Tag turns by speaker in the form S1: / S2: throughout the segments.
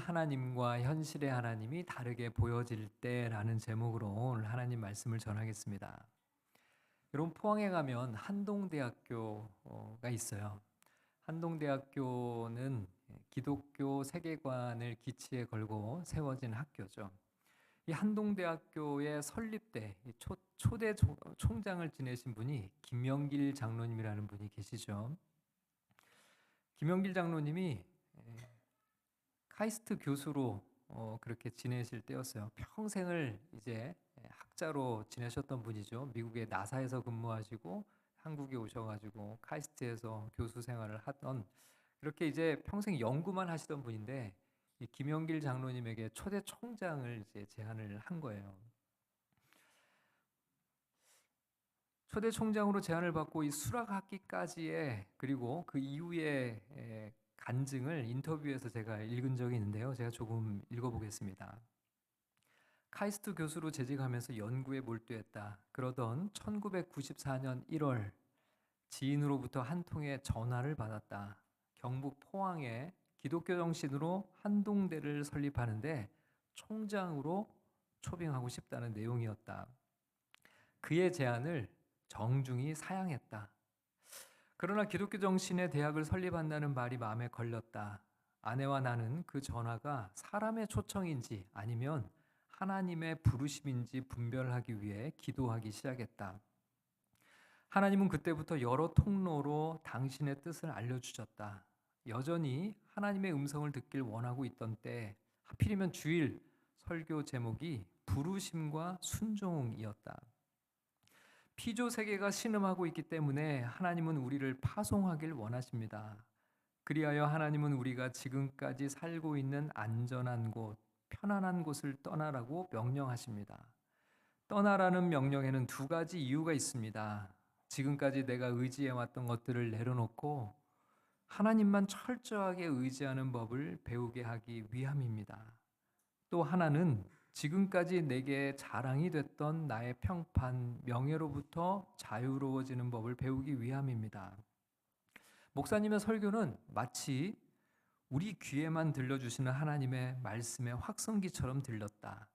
S1: 하나님과 현실의 하나님이 다르게 보여질 때라는 제목으로 오늘 하나님 말씀을 전하겠습니다. 여러분, 포항에 가면 한동대학교가 있어요. 한동대학교는 기독교 세계관을 기치에 걸고 세워진 학교죠. 이 한동대학교의 설립 때 초대 총장을 지내신 분이 김영길 장로님이라는 분이 계시죠. 김영길 장로님이 카이스트 교수로 그렇게 지내실 때였어요. 평생을 이제 학자로 지내셨던 분이죠. 미국의 나사에서 근무하시고 한국에 오셔가지고 카이스트에서 교수 생활을 하던, 그렇게 이제 평생 연구만 하시던 분인데 이 김영길 장로님에게 초대 총장을 이제 제안을 한 거예요. 초대 총장으로 제안을 받고 이 수락학기까지의, 그리고 그 이후에 간증을 인터뷰에서 제가 읽은 적이 있는데요. 제가 조금 읽어보겠습니다. 카이스트 교수로 재직하면서 연구에 몰두했다. 그러던 1994년 1월 지인으로부터 한 통의 전화를 받았다. 경북 포항에 기독교 정신으로 한동대를 설립하는데 총장으로 초빙하고 싶다는 내용이었다. 그의 제안을 정중히 사양했다. 그러나 기독교 정신의 대학을 설립한다는 말이 마음에 걸렸다. 아내와 나는 그 전화가 사람의 초청인지 아니면 하나님의 부르심인지 분별하기 위해 기도하기 시작했다. 하나님은 그때부터 여러 통로로 당신의 뜻을 알려주셨다. 여전히 하나님의 음성을 듣길 원하고 있던 때 하필이면 주일 설교 제목이 부르심과 순종이었다. 피조 세계가 신음하고 있기 때문에 하나님은 우리를 파송하길 원하십니다. 그리하여 하나님은 우리가 지금까지 살고 있는 안전한 곳, 편안한 곳을 떠나라고 명령하십니다. 떠나라는 명령에는 두 가지 이유가 있습니다. 지금까지 내가 의지해왔던 것들을 내려놓고 하나님만 철저하게 의지하는 법을 배우게 하기 위함입니다. 또 하나는 지금까지 내게 자랑이 됐던 나의 평판, 명예로부터 자유로워지는 법을 배우기 위함입니다. 목사님의 설교는 마치 우리 귀에만 들려주시는 하나님의 말씀의 확성기처럼 들렸다.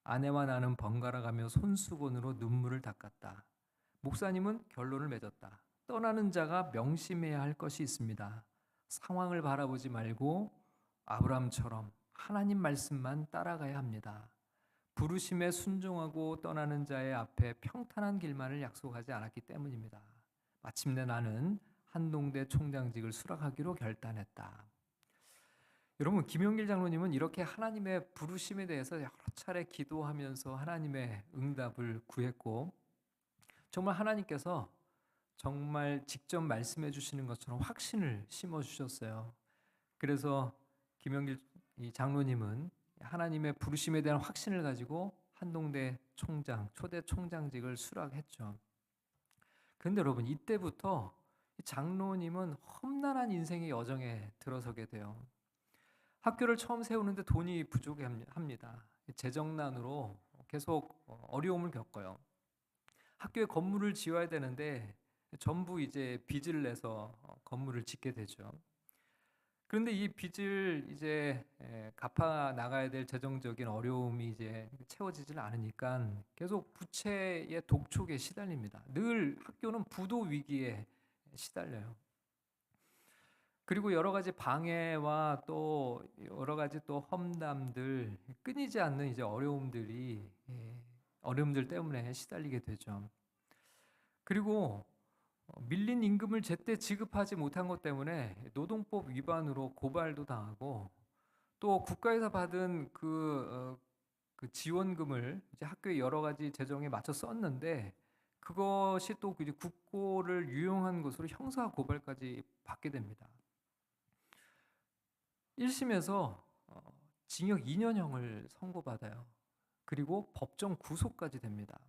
S1: 아내와 나는 번갈아가며 손수건으로 눈물을 닦았다. 목사님은 결론을 맺었다. 떠나는 자가 명심해야 할 것이 있습니다. 상황을 바라보지 말고 아브라함처럼 하나님 말씀만 따라가야 합니다. 부르심에 순종하고 떠나는 자의 앞에 평탄한 길만을 약속하지 않았기 때문입니다. 마침내 나는 한동대 총장직을 수락하기로 결단했다. 여러분, 김용길 장로님은 이렇게 하나님의 부르심에 대해서 여러 차례 기도하면서 하나님의 응답을 구했고, 정말 하나님께서 정말 직접 말씀해 주시는 것처럼 확신을 심어 주셨어요. 그래서 김용길 장로님은 하나님의 부르심에 대한 확신을 가지고 한동대 총장, 초대 총장직을 수락했죠. 그런데 여러분, 이때부터 장로님은 험난한 인생의 여정에 들어서게 돼요. 학교를 처음 세우는데 돈이 부족합니다. 재정난으로 계속 어려움을 겪어요. 학교에 건물을 지어야 되는데 전부 이제 빚을 내서 건물을 짓게 되죠. 그런데 이 빚을 이제 갚아 나가야 될 재정적인 어려움이 이제 채워지질 않으니까 계속 부채의 독촉에 시달립니다. 늘 학교는 부도 위기에 시달려요. 그리고 여러 가지 방해와 또 여러 가지 또 험담들, 끊이지 않는 이제 어려움들 때문에 시달리게 되죠. 그리고 밀린 임금을 제때 지급하지 못한 것 때문에 노동법 위반으로 고발도 당하고, 또 국가에서 받은 그 지원금을 이제 학교의 여러 가지 재정에 맞춰 썼는데 그것이 또 이제 국고를 유용한 것으로 형사 고발까지 받게 됩니다. 1심에서 징역 2년형을 선고받아요. 그리고 법정 구속까지 됩니다.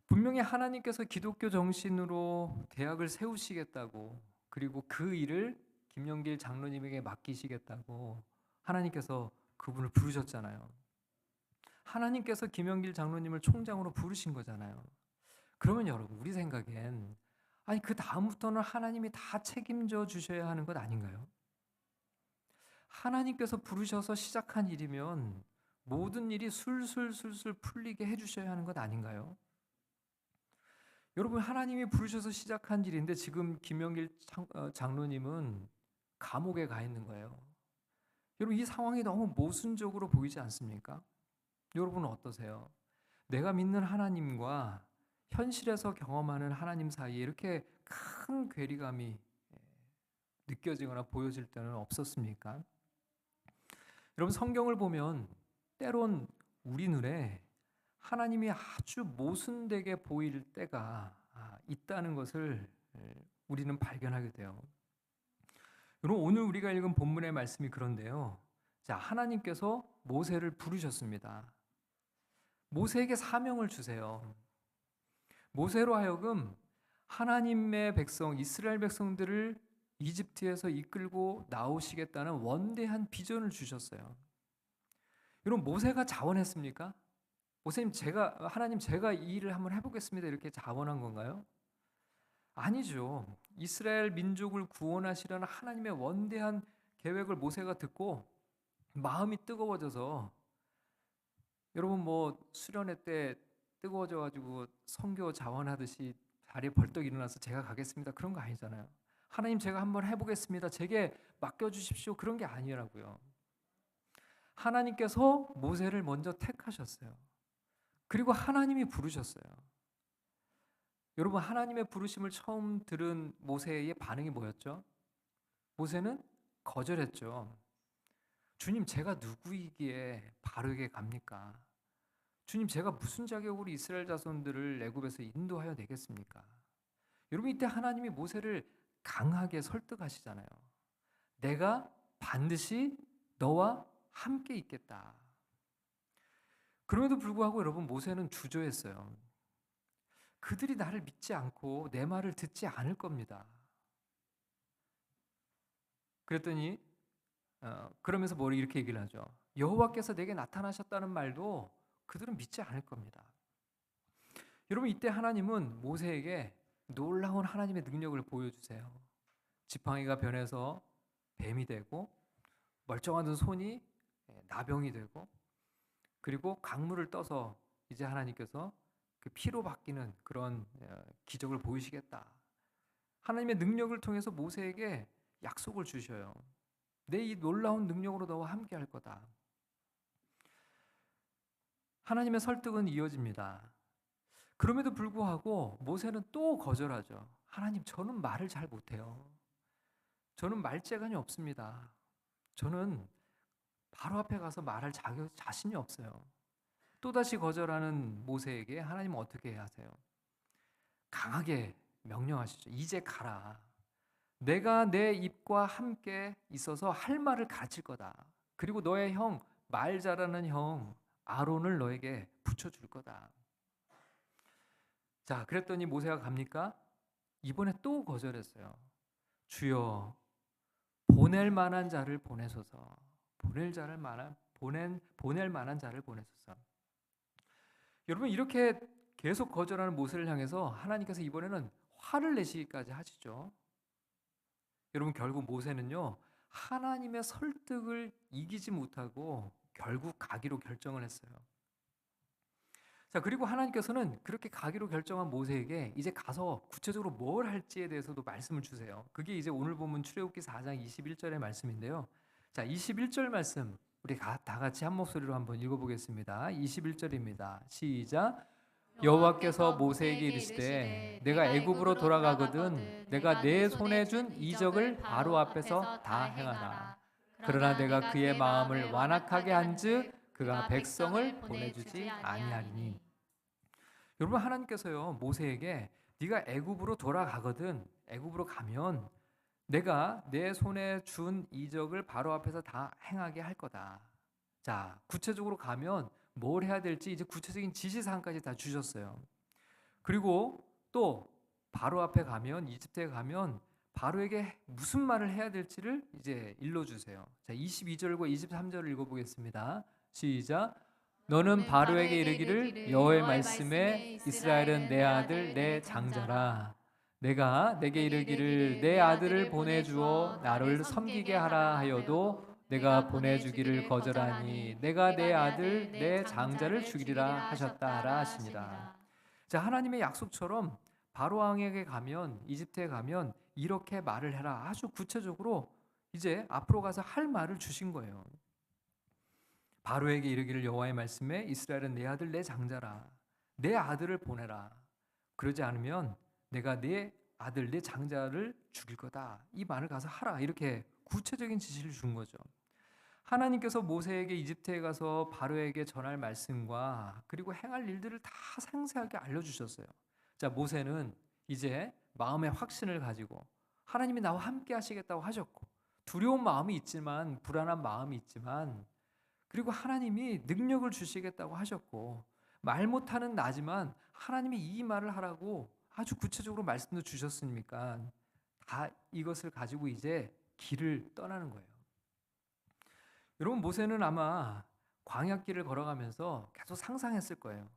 S1: 분명히 하나님께서 기독교 정신으로 대학을 세우시겠다고, 그리고 그 일을 김영길 장로님에게 맡기시겠다고 하나님께서 그분을 부르셨잖아요. 하나님께서 김영길 장로님을 총장으로 부르신 거잖아요. 그러면 여러분, 우리 생각엔 아니 그 다음부터는 하나님이 다 책임져 주셔야 하는 것 아닌가요? 하나님께서 부르셔서 시작한 일이면 모든 일이 술술술술 풀리게 해주셔야 하는 것 아닌가요? 여러분, 하나님이 부르셔서 시작한 일인데 지금 김영길 장로님은 감옥에 가 있는 거예요. 여러분, 이 상황이 너무 모순적으로 보이지 않습니까? 여러분은 어떠세요? 내가 믿는 하나님과 현실에서 경험하는 하나님 사이에 이렇게 큰 괴리감이 느껴지거나 보여질 때는 없었습니까? 여러분, 성경을 보면 때론 우리 눈에 하나님이 아주 모순되게 보일 때가 있다는 것을 우리는 발견하게 돼요. 여러분, 오늘 우리가 읽은 본문의 말씀이 그런데요. 자, 하나님께서 모세를 부르셨습니다. 모세에게 사명을 주세요. 모세로 하여금 하나님의 백성, 이스라엘 백성들을 이집트에서 이끌고 나오시겠다는 원대한 비전을 주셨어요. 여러분, 모세가 자원했습니까? 모세님, 하나님 제가 이 일을 한번 해보겠습니다, 이렇게 자원한 건가요? 아니죠. 이스라엘 민족을 구원하시려는 하나님의 원대한 계획을 모세가 듣고 마음이 뜨거워져서, 여러분 수련회 때 뜨거워져 가지고 선교 자원하듯이 자리에 벌떡 일어나서 제가 가겠습니다, 그런 거 아니잖아요. 하나님 제가 한번 해보겠습니다, 제게 맡겨주십시오, 그런 게 아니라고요. 하나님께서 모세를 먼저 택하셨어요. 그리고 하나님이 부르셨어요. 여러분, 하나님의 부르심을 처음 들은 모세의 반응이 뭐였죠? 모세는 거절했죠. 주님, 제가 누구이기에 바로에게 갑니까? 주님, 제가 무슨 자격으로 이스라엘 자손들을 애굽에서 인도하여 내겠습니까? 여러분, 이때 하나님이 모세를 강하게 설득하시잖아요. 내가 반드시 너와 함께 있겠다. 그럼에도 불구하고 여러분, 모세는 주저했어요. 그들이 나를 믿지 않고 내 말을 듣지 않을 겁니다. 그랬더니 그러면서 이렇게 얘기를 하죠. 여호와께서 내게 나타나셨다는 말도 그들은 믿지 않을 겁니다. 여러분, 이때 하나님은 모세에게 놀라운 하나님의 능력을 보여주세요. 지팡이가 변해서 뱀이 되고, 멀쩡한 손이 나병이 되고, 그리고 강물을 떠서 이제 하나님께서 그 피로 바뀌는 그런 기적을 보이시겠다. 하나님의 능력을 통해서 모세에게 약속을 주셔요. 내 이 놀라운 능력으로 너와 함께 할 거다. 하나님의 설득은 이어집니다. 그럼에도 불구하고 모세는 또 거절하죠. 하나님, 저는 말을 잘 못해요. 저는 말재간이 없습니다. 저는 바로 앞에 가서 말할 자신이 없어요. 또다시 거절하는 모세에게 하나님은 어떻게 해야 하세요? 강하게 명령하시죠. 이제 가라. 내가 내 입과 함께 있어서 할 말을 가르칠 거다. 그리고 너의 형, 말 잘하는 형 아론을 너에게 붙여줄 거다. 자, 그랬더니 모세가 갑니까? 이번에 또 거절했어요. 주여, 보낼 만한 자를 보내소서. 보낼 만한 자를 보내소서. 여러분, 이렇게 계속 거절하는 모세를 향해서 하나님께서 이번에는 화를 내시기까지 하시죠. 여러분, 결국 모세는요, 하나님의 설득을 이기지 못하고 결국 가기로 결정을 했어요. 자, 그리고 하나님께서는 그렇게 가기로 결정한 모세에게 이제 가서 구체적으로 뭘 할지에 대해서도 말씀을 주세요. 그게 이제 오늘 본문 출애굽기 4장 21절의 말씀인데요. 자, 21절 말씀 우리 다 같이 한 목소리로 한번 읽어보겠습니다. 21절입니다. 시작. 여호와께서 모세에게 이르시되 내가 애굽으로 돌아가거든 내가 내 손에 준 이적을 바로 앞에서 다 행하라. 그러나 내가 그의 마음을 완악하게 한즉 그가 백성을 보내주지 아니하리니. 여러분, 하나님께서요 모세에게 네가 애굽으로 돌아가거든, 애굽으로 가면 내가 내 손에 준 이적을 바로 앞에서 다 행하게 할 거다. 자, 구체적으로 가면 뭘 해야 될지 이제 구체적인 지시사항까지 다 주셨어요. 그리고 또 바로 앞에 가면, 이집트에 가면 바로에게 무슨 말을 해야 될지를 이제 일러주세요. 자, 22절과 23절을 읽어보겠습니다. 시작. 너는 바로에게 이르기를 여호와의 말씀에 이스라엘은 내 아들 내 장자라. 내가 내게 이르기를 내 아들을 보내주어 나를 섬기게 하라 하여도 내가 보내주기를 거절하니 내가 내 아들 내 장자를 죽이리라 하셨다라 하십니다. 자, 하나님의 약속처럼 바로 왕에게 가면, 이집트에 가면 이렇게 말을 해라. 아주 구체적으로 이제 앞으로 가서 할 말을 주신 거예요. 바로에게 이르기를 여호와의 말씀에 이스라엘은 내 아들 내 장자라. 내 아들을 보내라. 그러지 않으면 내가 내 아들 내 장자를 죽일 거다. 이 말을 가서 하라. 이렇게 구체적인 지시를 준 거죠. 하나님께서 모세에게 이집트에 가서 바로에게 전할 말씀과 그리고 행할 일들을 다 상세하게 알려주셨어요. 자, 모세는 이제 마음의 확신을 가지고 하나님이 나와 함께 하시겠다고 하셨고, 두려운 마음이 있지만, 불안한 마음이 있지만, 그리고 하나님이 능력을 주시겠다고 하셨고, 말 못하는 나지만 하나님이 이 말을 하라고 아주 구체적으로 말씀도 주셨으니까 다 이것을 가지고 이제 길을 떠나는 거예요. 여러분, 모세는 아마 광야길을 걸어가면서 계속 상상했을 거예요.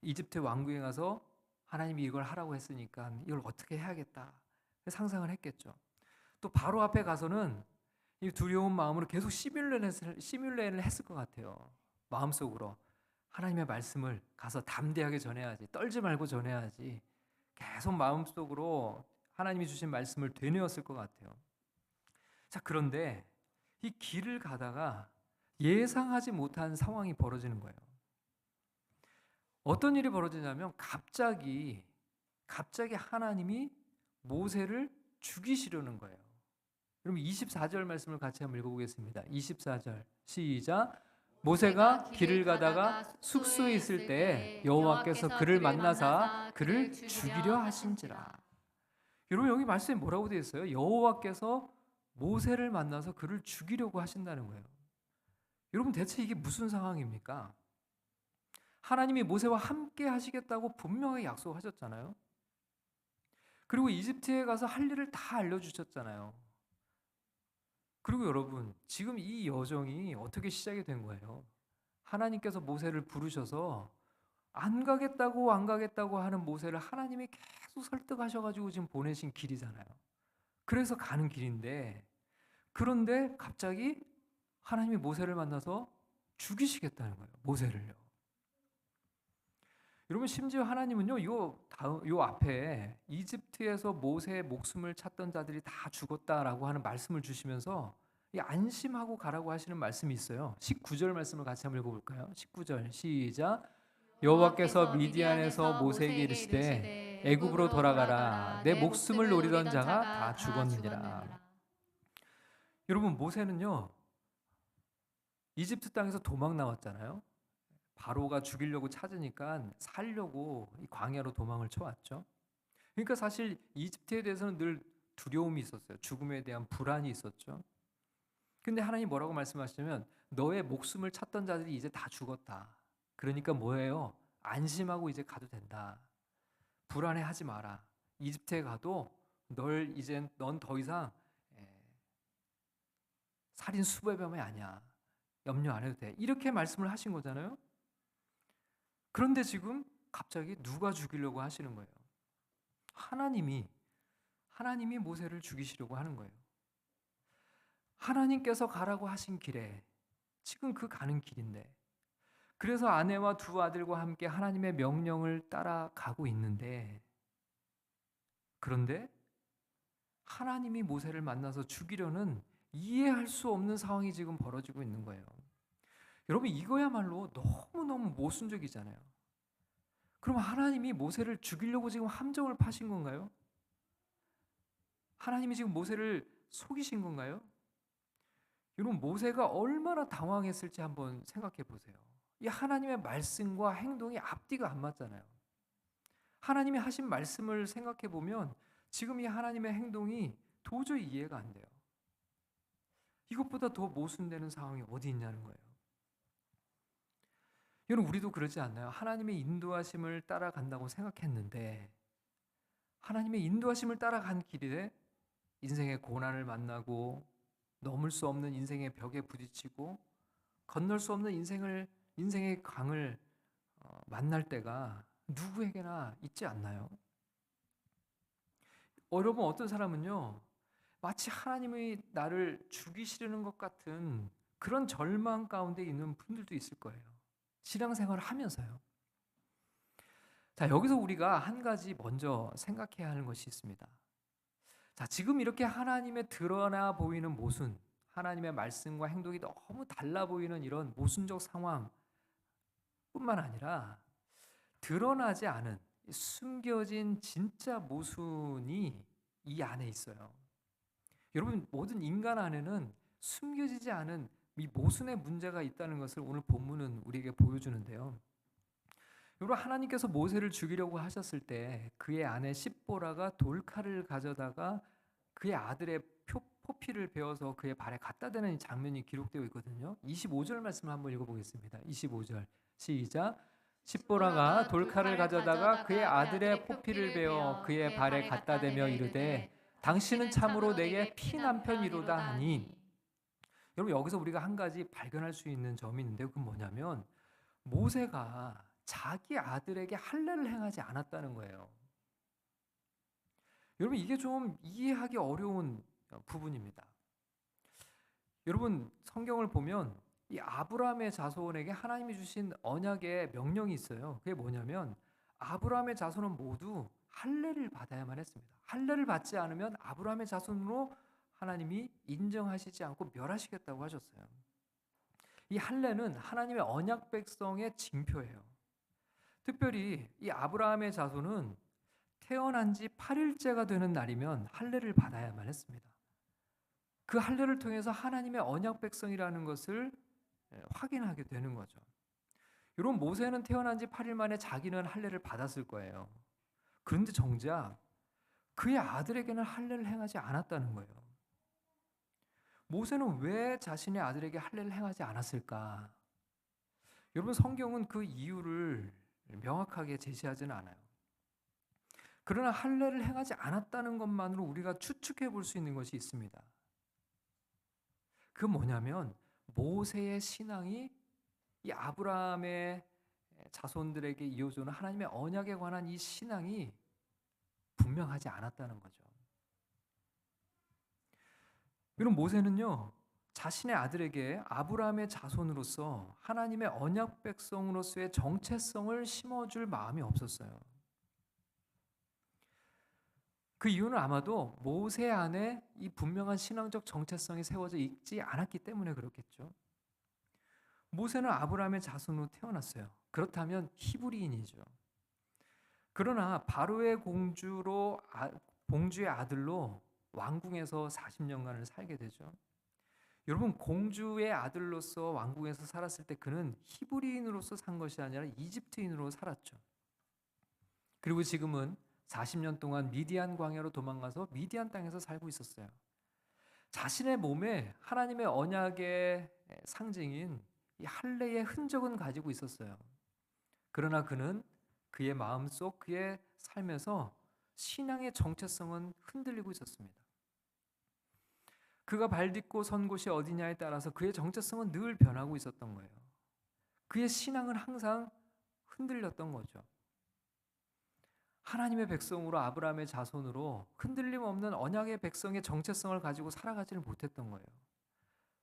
S1: 이집트 왕궁에 가서 하나님이 이걸 하라고 했으니까 이걸 어떻게 해야겠다 상상을 했겠죠. 또 바로 앞에 가서는 이 두려운 마음으로 계속 시뮬레이션을 했을 것 같아요. 마음속으로 하나님의 말씀을 가서 담대하게 전해야지, 떨지 말고 전해야지, 계속 마음속으로 하나님이 주신 말씀을 되뇌었을 것 같아요. 자, 그런데 이 길을 가다가 예상하지 못한 상황이 벌어지는 거예요. 어떤 일이 벌어지냐면 갑자기 하나님이 모세를 죽이시려는 거예요. 여러분 24절 말씀을 같이 한번 읽어보겠습니다. 24절 시작. 모세가 길을 가다가 숙소에 있을 때 여호와께서 그를 만나사 그를 죽이려 하신지라. 여러분 여기 말씀에 뭐라고 되어 있어요? 여호와께서 모세를 만나서 그를 죽이려고 하신다는 거예요. 여러분 대체 이게 무슨 상황입니까? 하나님이 모세와 함께 하시겠다고 분명히 약속하셨잖아요. 그리고 이집트에 가서 할 일을 다 알려주셨잖아요. 그리고 여러분 지금 이 여정이 어떻게 시작이 된 거예요? 하나님께서 모세를 부르셔서 안 가겠다고 하는 모세를 하나님이 계속 설득하셔가지고 지금 보내신 길이잖아요. 그래서 가는 길인데, 그런데 갑자기 하나님이 모세를 만나서 죽이시겠다는 거예요. 모세를요. 여러분 심지어 하나님은요 요 앞에 이집트에서 모세의 목숨을 찾던 자들이 다 죽었다라고 하는 말씀을 주시면서 안심하고 가라고 하시는 말씀이 있어요. 19절 말씀을 같이 한번 읽어볼까요? 19절 시작. 여호와께서 미디안에서 모세에게 이르시되 애굽으로 돌아가라. 내 목숨을 노리던 자가 다 죽었느니라. 여러분 모세는요 이집트 땅에서 도망 나왔잖아요. 바로가 죽이려고 찾으니까 살려고 이 광야로 도망을 쳐왔죠. 그러니까 사실 이집트에 대해서는 늘 두려움이 있었어요. 죽음에 대한 불안이 있었죠. 근데 하나님 뭐라고 말씀하시냐면 너의 목숨을 찾던 자들이 이제 다 죽었다. 그러니까 뭐예요? 안심하고 이제 가도 된다. 불안해하지 마라. 이집트에 가도 넌 더 이상 살인 수배범이 아니야. 염려 안 해도 돼. 이렇게 말씀을 하신 거잖아요. 그런데 지금 갑자기 누가 죽이려고 하시는 거예요? 하나님이 모세를 죽이시려고 하는 거예요. 하나님께서 가라고 하신 길에 지금 그 가는 길인데, 그래서 아내와 두 아들과 함께 하나님의 명령을 따라가고 있는데, 그런데 하나님이 모세를 만나서 죽이려는 이해할 수 없는 상황이 지금 벌어지고 있는 거예요. 여러분 이거야말로 너무너무 모순적이잖아요. 그럼 하나님이 모세를 죽이려고 지금 함정을 파신 건가요? 하나님이 지금 모세를 속이신 건가요? 여러분 모세가 얼마나 당황했을지 한번 생각해 보세요. 이 하나님의 말씀과 행동이 앞뒤가 안 맞잖아요. 하나님이 하신 말씀을 생각해 보면 지금 이 하나님의 행동이 도저히 이해가 안 돼요. 이것보다 더 모순되는 상황이 어디 있냐는 거예요. 여러분 우리도 그러지 않나요? 하나님의 인도하심을 따라간다고 생각했는데 하나님의 인도하심을 따라간 길에 인생의 고난을 만나고 넘을 수 없는 인생의 벽에 부딪히고 건널 수 없는 인생의 강을 만날 때가 누구에게나 있지 않나요? 여러분 어떤 사람은요 마치 하나님이 나를 죽이시려는 것 같은 그런 절망 가운데 있는 분들도 있을 거예요. 신앙생활을 하면서요. 자, 여기서 우리가 한 가지 먼저 생각해야 하는 것이 있습니다. 자, 지금 이렇게 하나님의 드러나 보이는 모순, 하나님의 말씀과 행동이 너무 달라 보이는 이런 모순적 상황뿐만 아니라 드러나지 않은 숨겨진 진짜 모순이 이 안에 있어요. 여러분, 모든 인간 안에는 숨겨지지 않은 이 모순의 문제가 있다는 것을 오늘 본문은 우리에게 보여주는데요. 여러분, 하나님께서 모세를 죽이려고 하셨을 때 그의 아내 십보라가 돌칼을 가져다가 그의 아들의 포피를 베어서 그의 발에 갖다 대는 장면이 기록되어 있거든요. 25절 말씀을 한번 읽어보겠습니다. 25절 시작. 십보라가 돌칼을 가져다가 그의 아들의 포피를 베어 그의 발에 갖다 대며 이르되 당신은 참으로 내게 피난편이로다 하니. 여러분, 여기서 우리가 한 가지 발견할 수 있는 점이 있는데요. 그건 뭐냐면 모세가 자기 아들에게 할례를 행하지 않았다는 거예요. 여러분, 이게 좀 이해하기 어려운 부분입니다. 여러분, 성경을 보면 이 아브라함의 자손에게 하나님이 주신 언약의 명령이 있어요. 그게 뭐냐면 아브라함의 자손은 모두 할례를 받아야만 했습니다. 할례를 받지 않으면 아브라함의 자손으로 하나님이 인정하시지 않고 멸하시겠다고 하셨어요. 이 할례는 하나님의 언약 백성의 징표예요. 특별히 이 아브라함의 자손은 태어난 지 8일째가 되는 날이면 할례를 받아야만 했습니다. 그 할례를 통해서 하나님의 언약 백성이라는 것을 확인하게 되는 거죠. 여러분, 모세는 태어난 지 8일 만에 자기는 할례를 받았을 거예요. 그런데 정작 그의 아들에게는 할례를 행하지 않았다는 거예요. 모세는 왜 자신의 아들에게 할례를 행하지 않았을까? 여러분, 성경은 그 이유를 명확하게 제시하지는 않아요. 그러나 할례를 행하지 않았다는 것만으로 우리가 추측해 볼 수 있는 것이 있습니다. 그 뭐냐면 모세의 신앙이 이 아브라함의 자손들에게 이어주는 하나님의 언약에 관한 이 신앙이 분명하지 않았다는 거죠. 그럼 모세는요, 자신의 아들에게 아브라함의 자손으로서 하나님의 언약 백성으로서의 정체성을 심어줄 마음이 없었어요. 그 이유는 아마도 모세 안에 이 분명한 신앙적 정체성이 세워져 있지 않았기 때문에 그렇겠죠. 모세는 아브라함의 자손으로 태어났어요. 그렇다면 히브리인이죠. 그러나 바로의 공주의 아들로 왕궁에서 40년간을 살게 되죠. 여러분, 공주의 아들로서 왕궁에서 살았을 때 그는 히브리인으로서 산 것이 아니라 이집트인으로 살았죠. 그리고 지금은 40년 동안 미디안 광야로 도망가서 미디안 땅에서 살고 있었어요. 자신의 몸에 하나님의 언약의 상징인 이 할례의 흔적은 가지고 있었어요. 그러나 그는 그의 마음속, 그의 삶에서 신앙의 정체성은 흔들리고 있었습니다. 그가 발 딛고 선 곳이 어디냐에 따라서 그의 정체성은 늘 변하고 있었던 거예요. 그의 신앙은 항상 흔들렸던 거죠. 하나님의 백성으로 아브라함의 자손으로 흔들림 없는 언약의 백성의 정체성을 가지고 살아가지를 못했던 거예요.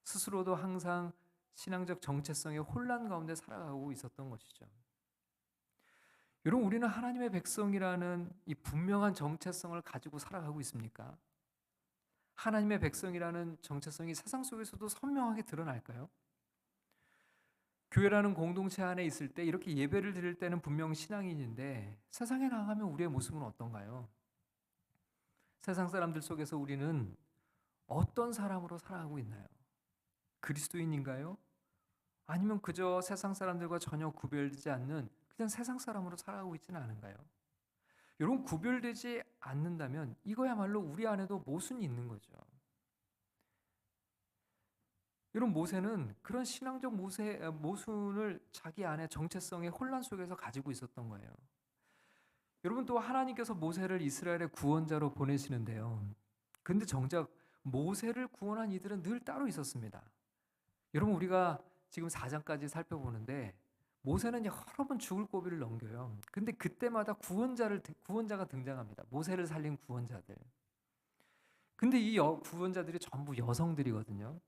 S1: 스스로도 항상 신앙적 정체성의 혼란 가운데 살아가고 있었던 것이죠. 여러분, 우리는 하나님의 백성이라는 이 분명한 정체성을 가지고 살아가고 있습니까? 하나님의 백성이라는 정체성이 세상 속에서도 선명하게 드러날까요? 교회라는 공동체 안에 있을 때 이렇게 예배를 드릴 때는 분명 신앙인인데 세상에 나가면 우리의 모습은 어떤가요? 세상 사람들 속에서 우리는 어떤 사람으로 살아가고 있나요? 그리스도인인가요? 아니면 그저 세상 사람들과 전혀 구별되지 않는 그냥 세상 사람으로 살아가고 있지는 않은가요? 여러분, 구별되지 않는다면 이거야말로 우리 안에도 모순이 있는 거죠. 여러분, 모세는 그런 신앙적 모순을 자기 안에 정체성의 혼란 속에서 가지고 있었던 거예요. 여러분, 또 하나님께서 모세를 이스라엘의 구원자로 보내시는데요. 근데 정작 모세를 구원한 이들은 늘 따로 있었습니다. 여러분, 우리가 지금 4장까지 살펴보는데 모세는 여러 번 죽을 고비를 넘겨요. 근데 그때마다 구원자가 등장합니다. 모세를 살린 구원자들. 근데 이 구원자들이 전부 여성들이거든요.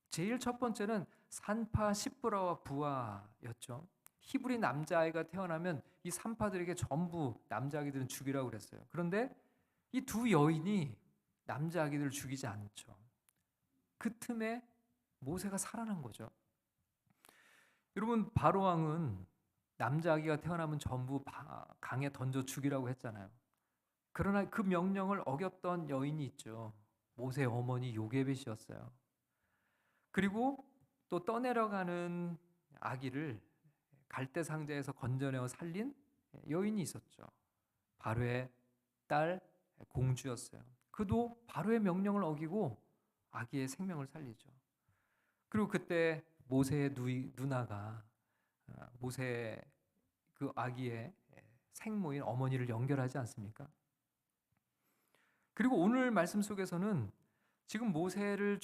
S1: 제일 첫 번째는 산파 시브라와 부하였죠. 히브리 남자아이가 태어나면 이 산파들에게 전부 남자아기들은 죽이라고 그랬어요. 그런데 이 두 여인이 남자아기들을 죽이지 않죠. 그 틈에 모세가 살아난 거죠. 여러분, 바로 왕은 남자아기가 태어나면 전부 강에 던져 죽이라고 했잖아요. 그러나 그 명령을 어겼던 여인이 있죠. 모세의 어머니 요게벳이었어요. 그리고 또 떠내려가는 아기를 갈대 상자에서 건져내어 살린 여인이 있었죠. 바로의 딸 공주였어요. 그도 바로의 명령을 어기고 아기의 생명을 살리죠. 그리고 그때 모세의 누나가 모세 그 아기의 생모인 어머니를 연결하지 않습니까? 그리고 오늘 말씀 속에서는 지금 모세가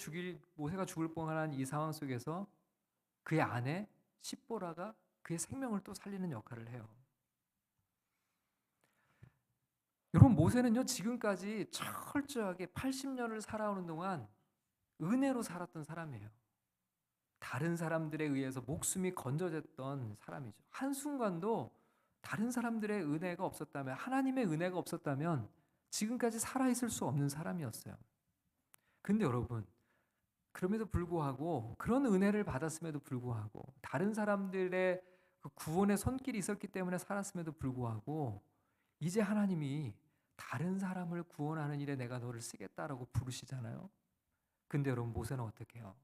S1: 죽을 뻔한 이 상황 속에서 그의 아내 십보라가 그의 생명을 또 살리는 역할을 해요. 여러분, 모세는요 지금까지 철저하게 80년을 살아오는 동안 은혜로 살았던 사람이에요. 다른 사람들에 의해서 목숨이 건져졌던 사람이죠. 한순간도 다른 사람들의 은혜가 없었다면, 하나님의 은혜가 없었다면 지금까지 살아있을 수 없는 사람이었어요. 근데 여러분, 그럼에도 불구하고, 그런 은혜를 받았음에도 불구하고, 다른 사람들의 그 구원의 손길이 있었기 때문에 살았음에도 불구하고, 이제 하나님이 다른 사람을 구원하는 일에 내가 너를 쓰겠다라고 부르시잖아요. 근데 여러분, 모세는 어떻게 해요?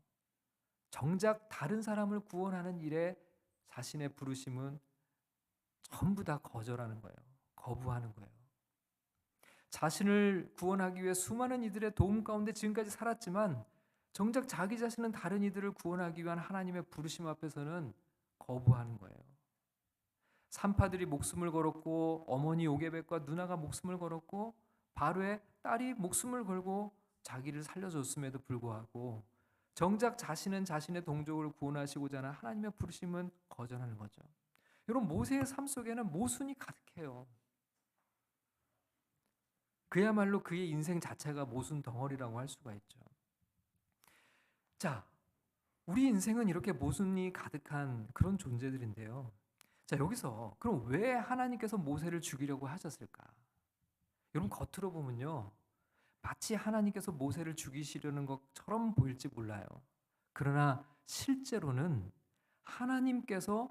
S1: 정작 다른 사람을 구원하는 일에 자신의 부르심은 전부 다 거절하는 거예요. 거부하는 거예요. 자신을 구원하기 위해 수많은 이들의 도움 가운데 지금까지 살았지만 정작 자기 자신은 다른 이들을 구원하기 위한 하나님의 부르심 앞에서는 거부하는 거예요. 산파들이 목숨을 걸었고, 어머니 요게벳과 누나가 목숨을 걸었고, 바로의 딸이 목숨을 걸고 자기를 살려줬음에도 불구하고 정작 자신은 자신의 동족을 구원하시고자 하는 하나님의 부르심은 거절하는 거죠. 여러분, 모세의 삶 속에는 모순이 가득해요. 그야말로 그의 인생 자체가 모순 덩어리라고 할 수가 있죠. 자, 우리 인생은 이렇게 모순이 가득한 그런 존재들인데요. 자, 여기서 그럼 왜 하나님께서 모세를 죽이려고 하셨을까? 여러분, 겉으로 보면요, 마치 하나님께서 모세를 죽이시려는 것처럼 보일지 몰라요. 그러나 실제로는 하나님께서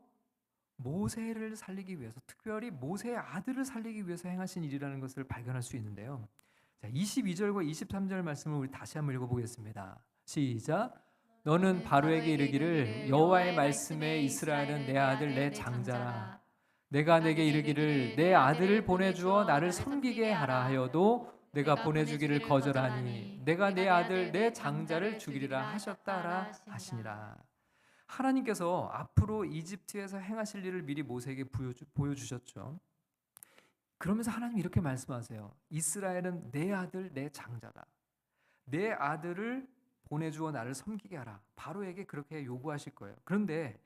S1: 모세를 살리기 위해서, 특별히 모세의 아들을 살리기 위해서 행하신 일이라는 것을 발견할 수 있는데요. 자, 22절과 23절 말씀을 우리 다시 한번 읽어보겠습니다. 시작. 너는 바로에게 이르기를 여호와의 말씀에 이스라엘은 내 아들 내 장자라. 내가 내게 이르기를 내 아들을 보내주어 나를 섬기게 하라 하여도 내가 보내주기를 거절하니 내가 내 아들 내 장자를 죽이리라 하셨다라 하시니라. 하나님께서 앞으로 이집트에서 행하실 일을 미리 모세에게 보여주셨죠. 그러면서 하나님 이렇게 말씀하세요. 이스라엘은 내 아들 내 장자다. 내 아들을 보내주어 나를 섬기게 하라. 바로에게 그렇게 요구하실 거예요. 그런데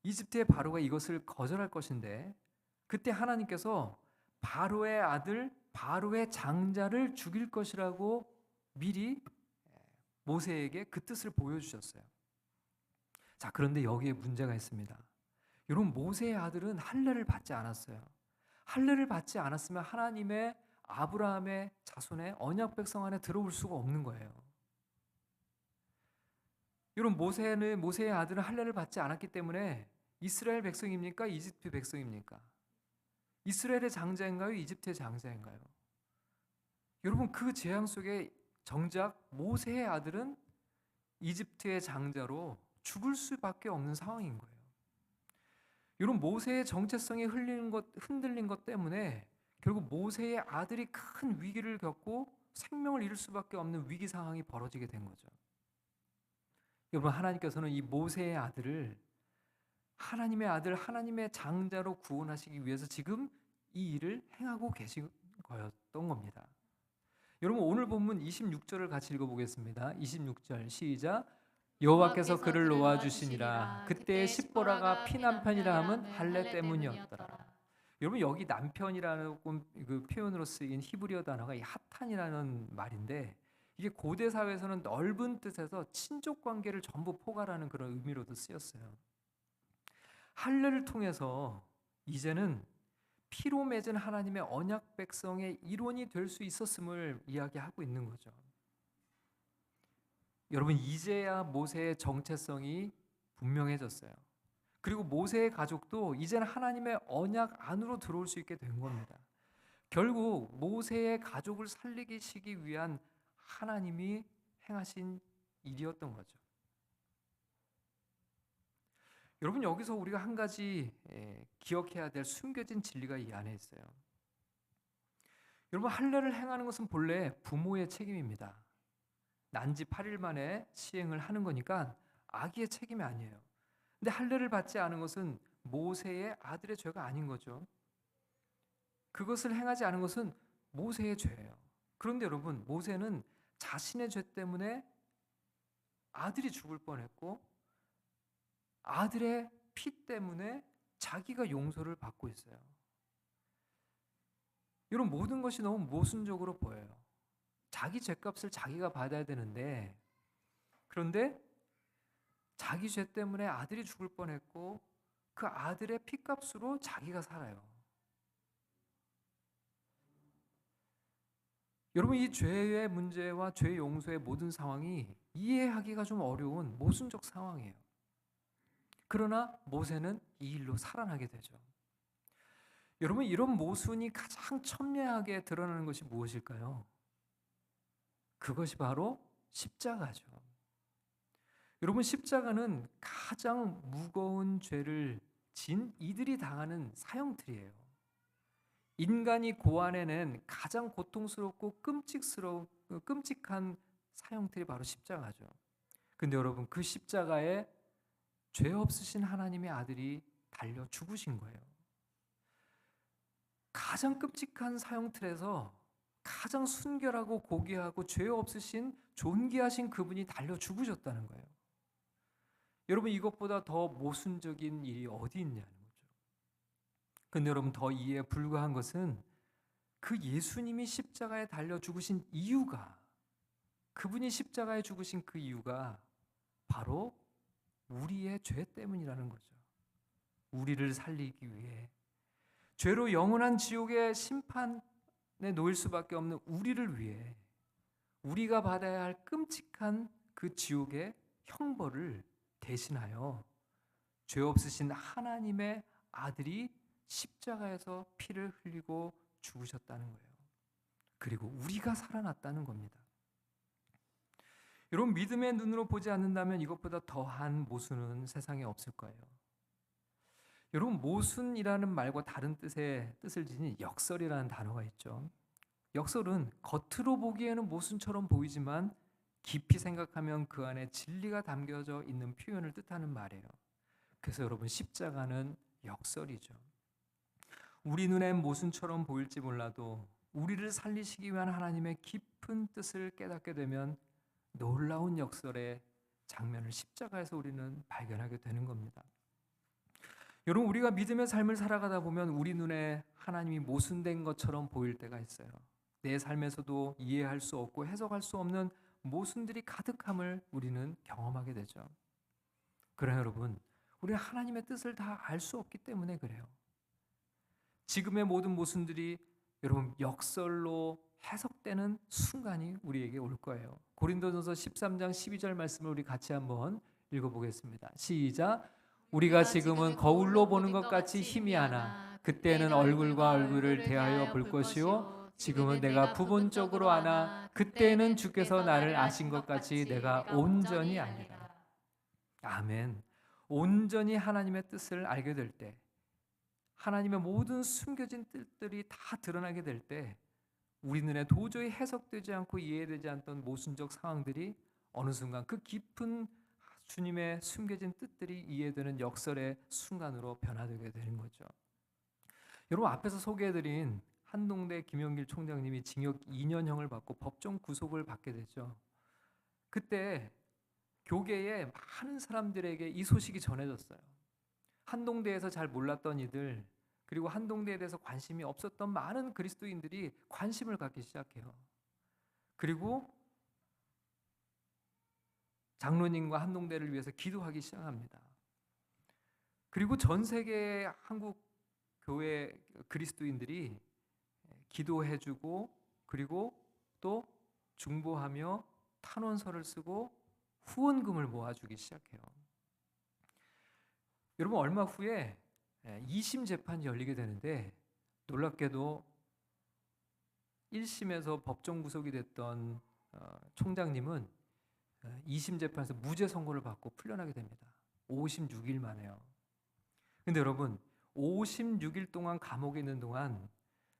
S1: 이집트의 바로가 이것을 거절할 것인데 그때 하나님께서 바로의 아들 바로의 장자를 죽일 것이라고 미리 모세에게 그 뜻을 보여주셨어요. 자, 그런데 여기에 문제가 있습니다. 여러분, 모세의 아들은 할례를 받지 않았어요. 할례를 받지 않았으면 하나님의 아브라함의 자손의 언약 백성 안에 들어올 수가 없는 거예요. 여러분, 모세의 아들은 할례를 받지 않았기 때문에 이스라엘 백성입니까? 이집트 백성입니까? 이스라엘의 장자인가요? 이집트의 장자인가요? 여러분, 그 재앙 속에 정작 모세의 아들은 이집트의 장자로 죽을 수밖에 없는 상황인 거예요. 여러분, 모세의 정체성이 흔들린 것 때문에 결국 모세의 아들이 큰 위기를 겪고 생명을 잃을 수밖에 없는 위기 상황이 벌어지게 된 거죠. 여러분, 하나님께서는 이 모세의 아들을 하나님의 아들, 하나님의 장자로 구원하시기 위해서 지금 이 일을 행하고 계신 거였던 겁니다. 여러분, 오늘 본문 26절을 같이 읽어보겠습니다. 26절 시작. 여호와께서 그를 놓아주시니라. 그때 십보라가 피남편이라 함은 할례 때문이었더라. 여러분, 여기 남편이라는 그 표현으로 쓰인 히브리어 단어가 이 핫탄이라는 말인데 이게 고대 사회에서는 넓은 뜻에서 친족 관계를 전부 포괄하는 그런 의미로도 쓰였어요. 할례를 통해서 이제는 피로 맺은 하나님의 언약 백성의 일원이 될 수 있었음을 이야기하고 있는 거죠. 여러분, 이제야 모세의 정체성이 분명해졌어요. 그리고 모세의 가족도 이제는 하나님의 언약 안으로 들어올 수 있게 된 겁니다. 결국 모세의 가족을 살리시기 위한 하나님이 행하신 일이었던 거죠. 여러분, 여기서 우리가 한 가지 기억해야 될 숨겨진 진리가 이 안에 있어요. 여러분, 할례를 행하는 것은 본래 부모의 책임입니다. 난지 8일 만에 시행을 하는 거니까 아기의 책임이 아니에요. 근데 할례를 받지 않은 것은 모세의 아들의 죄가 아닌 거죠. 그것을 행하지 않은 것은 모세의 죄예요. 그런데 여러분, 모세는 자신의 죄 때문에 아들이 죽을 뻔했고 아들의 피 때문에 자기가 용서를 받고 있어요. 이런 모든 것이 너무 모순적으로 보여요. 자기 죄값을 자기가 받아야 되는데, 그런데 자기 죄 때문에 아들이 죽을 뻔했고 그 아들의 피값으로 자기가 살아요. 여러분, 이 죄의 문제와 죄 용서의 모든 상황이 이해하기가 좀 어려운 모순적 상황이에요. 그러나 모세는 이 일로 살아나게 되죠. 여러분, 이런 모순이 가장 첨예하게 드러나는 것이 무엇일까요? 그것이 바로 십자가죠. 여러분, 십자가는 가장 무거운 죄를 진 이들이 당하는 사형틀이에요. 인간이 고안해낸 가장 고통스럽고 끔찍한 사형틀이 바로 십자가죠. 근데 여러분, 그 십자가에 죄 없으신 하나님의 아들이 달려 죽으신 거예요. 가장 끔찍한 사형틀에서 가장 순결하고 고귀하고 죄 없으신 존귀하신 그분이 달려 죽으셨다는 거예요. 여러분, 이것보다 더 모순적인 일이 어디 있냐는 거죠. 근데 여러분, 더 이해에 불과한 것은 그 예수님이 십자가에 달려 죽으신 이유가, 그분이 십자가에 죽으신 그 이유가 바로 우리의 죄 때문이라는 거죠. 우리를 살리기 위해 죄로 영원한 지옥의 심판에 놓일 수밖에 없는 우리를 위해 우리가 받아야 할 끔찍한 그 지옥의 형벌을 대신하여 죄 없으신 하나님의 아들이 십자가에서 피를 흘리고 죽으셨다는 거예요. 그리고 우리가 살아났다는 겁니다. 여러분, 믿음의 눈으로 보지 않는다면 이것보다 더한 모순은 세상에 없을 거예요. 여러분, 모순이라는 말과 다른 뜻을 지닌 역설이라는 단어가 있죠. 역설은 겉으로 보기에는 모순처럼 보이지만 깊이 생각하면 그 안에 진리가 담겨져 있는 표현을 뜻하는 말이에요. 그래서 여러분, 십자가는 역설이죠. 우리 눈엔 모순처럼 보일지 몰라도 우리를 살리시기 위한 하나님의 깊은 뜻을 깨닫게 되면 놀라운 역설의 장면을 십자가에서 우리는 발견하게 되는 겁니다. 여러분, 우리가 믿음의 삶을 살아가다 보면 우리 눈에 하나님이 모순된 것처럼 보일 때가 있어요. 내 삶에서도 이해할 수 없고 해석할 수 없는 모순들이 가득함을 우리는 경험하게 되죠. 그러나 여러분, 우리는 하나님의 뜻을 다 알 수 없기 때문에 그래요. 지금의 모든 모순들이 여러분 역설로 해석되는 순간이 우리에게 올 거예요. 고린도전서 13장 12절 말씀을 우리 같이 한번 읽어보겠습니다. 시작. 우리가 지금은 거울로 보는 것 같이 희미하나 그때는 얼굴과 얼굴을 대하여 볼 것이요 지금은 내가 부분적으로 아나 그때는 주께서 나를 아신 것 같이 내가 온전히 아니라. 아멘. 온전히 하나님의 뜻을 알게 될 때, 하나님의 모든 숨겨진 뜻들이 다 드러나게 될 때 우리 눈에 도저히 해석되지 않고 이해되지 않던 모순적 상황들이 어느 순간 그 깊은 주님의 숨겨진 뜻들이 이해되는 역설의 순간으로 변화되게 되는 거죠. 여러분, 앞에서 소개해드린 한동대 김영길 총장님이 징역 2년형을 받고 법정 구속을 받게 되죠. 그때 교계의 많은 사람들에게 이 소식이 전해졌어요. 한동대에서 잘 몰랐던 이들, 그리고 한동대에 대해서 관심이 없었던 많은 그리스도인들이 관심을 갖기 시작해요. 그리고 장로님과 한동대를 위해서 기도하기 시작합니다. 그리고 전 세계 한국 교회 그리스도인들이 기도해주고 그리고 또 중보하며 탄원서를 쓰고 후원금을 모아주기 시작해요. 여러분, 얼마 후에 2심 재판이 열리게 되는데 놀랍게도 1심에서 법정 구속이 됐던 총장님은 2심 재판에서 무죄 선고를 받고 풀려나게 됩니다. 56일 만에요. 근데 여러분, 56일 동안 감옥에 있는 동안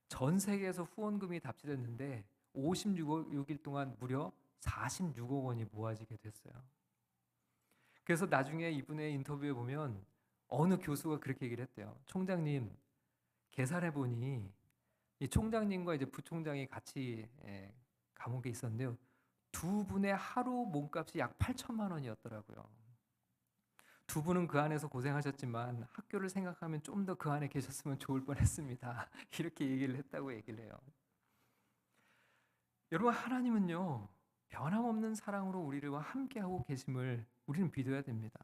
S1: 전 세계에서 후원금이 답치됐는데 56일 동안 무려 46억 원이 모아지게 됐어요. 그래서 나중에 이분의 인터뷰에 보면 어느 교수가 그렇게 얘기를 했대요. 총장님, 계산해 보니 이 총장님과 이제 부총장이 같이 감옥에 있었는데요. 두 분의 하루 몸값이 약 8천만 원이었더라고요. 두 분은 그 안에서 고생하셨지만 학교를 생각하면 좀 더 그 안에 계셨으면 좋을 뻔했습니다. 이렇게 얘기를 했다고 얘기를 해요. 여러분, 하나님은요 변함없는 사랑으로 우리와 함께하고 계심을 우리는 믿어야 됩니다.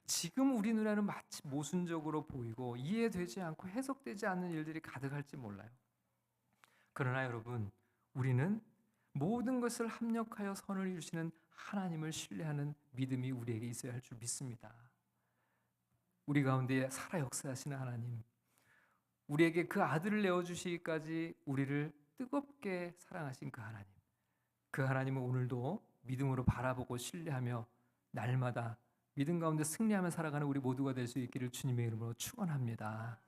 S1: 지금 우리 눈에는 마치 모순적으로 보이고 이해되지 않고 해석되지 않는 일들이 가득할지 몰라요. 그러나 여러분, 우리는 모든 것을 합력하여 선을 이루시는 하나님을 신뢰하는 믿음이 우리에게 있어야 할 줄 믿습니다. 우리 가운데 살아 역사하시는 하나님, 우리에게 그 아들을 내어주시기까지 우리를 뜨겁게 사랑하신 그 하나님, 그 하나님은 오늘도 믿음으로 바라보고 신뢰하며 날마다 믿음 가운데 승리하며 살아가는 우리 모두가 될 수 있기를 주님의 이름으로 축원합니다.